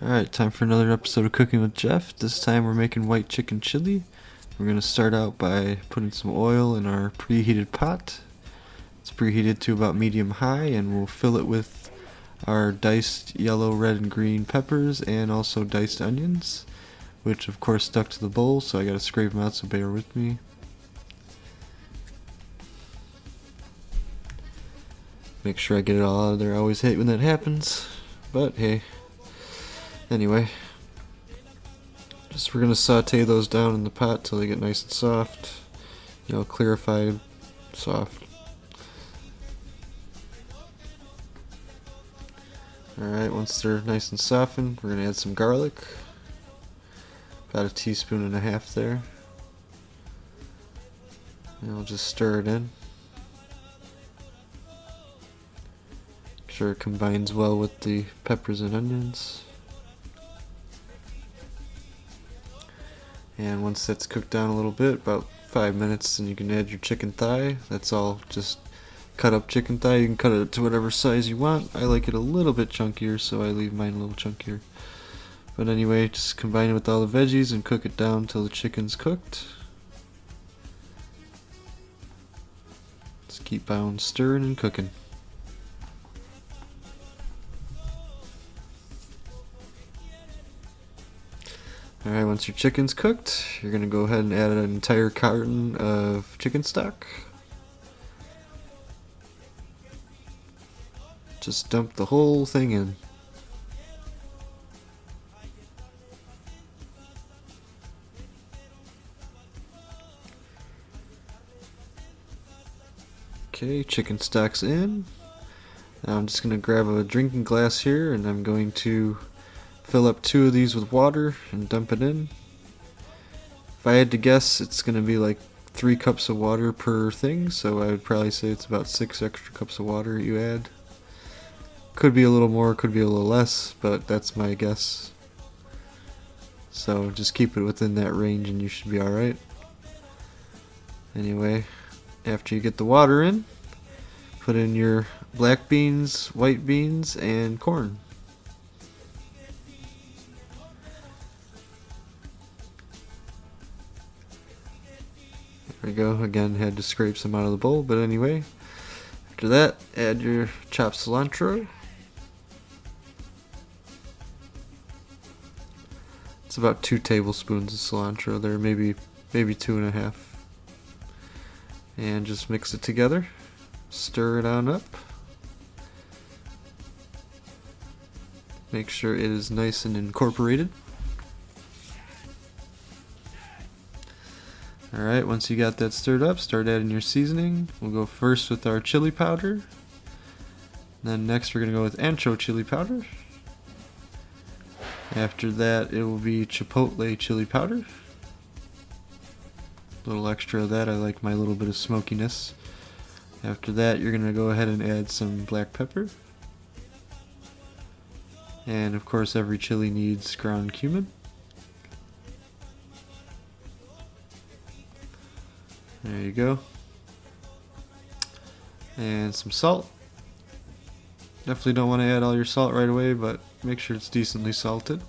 Alright, time for another episode of Cooking with Jeff. This time we're making white chicken chili. We're going to start out by putting some oil in our preheated pot. It's preheated to about medium high, and we'll fill it with our diced yellow, red, and green peppers and also diced onions, which of course stuck to the bowl, so I gotta scrape them out, so bear with me. Make sure I get it all out of there. I always hate when that happens, but hey. Anyway, we're gonna saute those down in the pot till they get nice and soft, clarified, soft. Alright, once they're nice and softened, we're gonna add some garlic, about 1.5 teaspoons there, and I'll just stir it in. Make sure it combines well with the peppers and onions. And once that's cooked down a little bit, about 5 minutes, then you can add your chicken thigh. That's all just cut up chicken thigh. You can cut it to whatever size you want. I like it a little bit chunkier, so I leave mine a little chunkier. But anyway, just combine it with all the veggies and cook it down till the chicken's cooked. Just keep on stirring and cooking. Alright, once your chicken's cooked, you're going to go ahead and add an entire carton of chicken stock. Just dump the whole thing in. Okay, chicken stock's in. Now I'm just going to grab a drinking glass here, and I'm going to fill up 2 of these with water and dump it in. If I had to guess, it's going to be like 3 cups of water per thing, so I would probably say it's about 6 extra cups of water you add. Could be a little more, could be a little less, but that's my guess. So just keep it within that range and you should be alright. Anyway, after you get the water in, put in your black beans, white beans, and corn. There we go. Again, had to scrape some out of the bowl, but anyway. After that, add your chopped cilantro. It's about 2 tablespoons of cilantro there, maybe 2.5. And just mix it together. Stir it on up. Make sure it is nice and incorporated. Alright, once you got that stirred up, start adding your seasoning. We'll go first with our chili powder. Then next we're going to go with ancho chili powder. After that it will be chipotle chili powder. A little extra of that, I like my little bit of smokiness. After that you're going to go ahead and add some black pepper. And of course every chili needs ground cumin. There you go. And some salt. Definitely don't want to add all your salt right away, but make sure it's decently salted.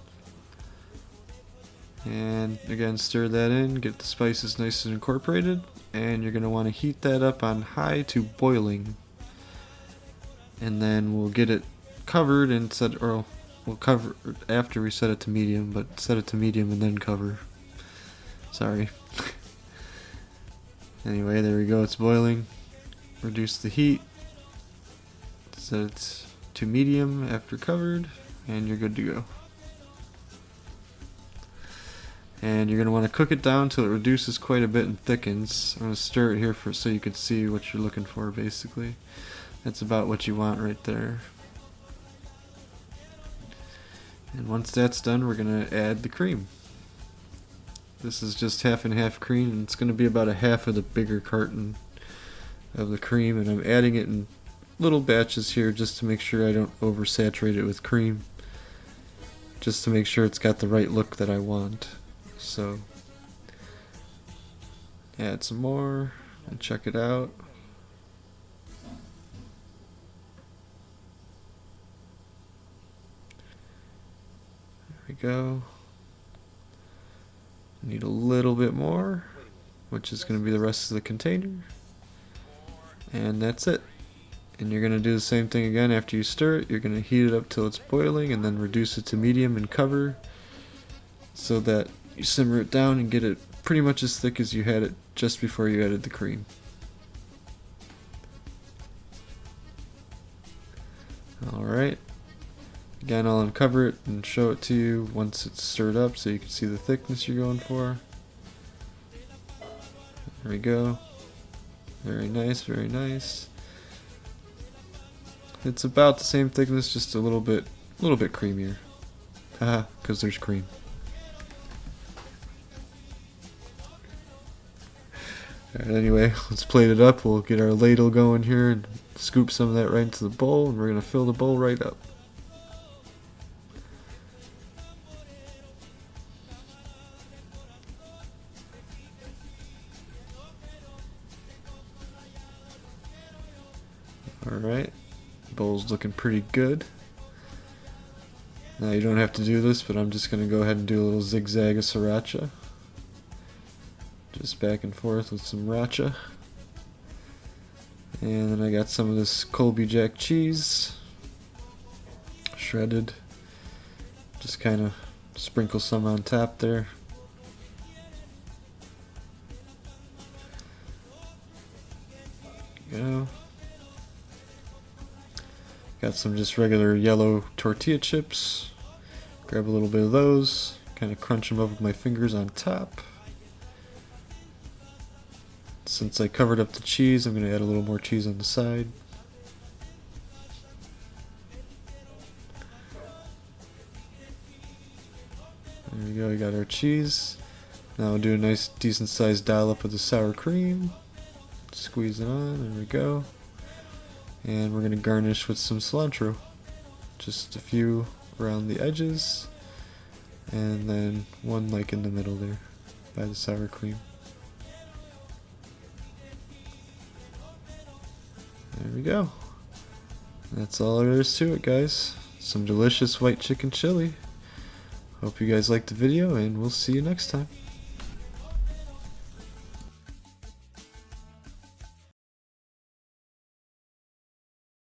And again, stir that in, get the spices nice and incorporated, and you're going to want to heat that up on high to boiling. And then we'll get it covered and set, or we'll cover after we set it to medium, but set it to medium and then cover. Sorry. Anyway, there we go, it's boiling. Reduce the heat. Set it to medium after covered, and you're good to go. And you're going to want to cook it down till it reduces quite a bit and thickens. I'm going to stir it here so you can see what you're looking for, basically. That's about what you want right there. And once that's done, we're going to add the cream. This is just half and half cream, and it's going to be about 1/2 of the bigger carton of the cream, and I'm adding it in little batches here just to make sure I don't oversaturate it with cream, just to make sure it's got the right look that I want. So add some more and check it out. go. Need a little bit more, which is going to be the rest of the container. And that's it. And you're going to do the same thing again after you stir it. You're going to heat it up till it's boiling and then reduce it to medium and cover so that you simmer it down and get it pretty much as thick as you had it just before you added the cream. Alright. Again, I'll uncover it and show it to you once it's stirred up so you can see the thickness you're going for. There we go. Very nice, very nice. It's about the same thickness, just a little bit creamier. Haha, because there's cream. Alright, anyway, let's plate it up. We'll get our ladle going here and scoop some of that right into the bowl, and we're going to fill the bowl right up. Alright, bowl's looking pretty good. Now you don't have to do this, but I'm just going to go ahead and do a little zigzag of sriracha. Just back and forth with some racha. And then I got some of this Colby Jack cheese, shredded. Just kind of sprinkle some on top there. There you go. Got some just regular yellow tortilla chips. Grab a little bit of those, kind of crunch them up with my fingers on top. Since I covered up the cheese, I'm going to add a little more cheese on the side. There we go, we got our cheese. Now we'll do a nice decent sized dollop of the sour cream. Squeeze it on, there we go. And we're going to garnish with some cilantro. Just a few around the edges. And then one like in the middle there by the sour cream. There we go. That's all there is to it, guys. Some delicious white chicken chili. Hope you guys liked the video, and we'll see you next time.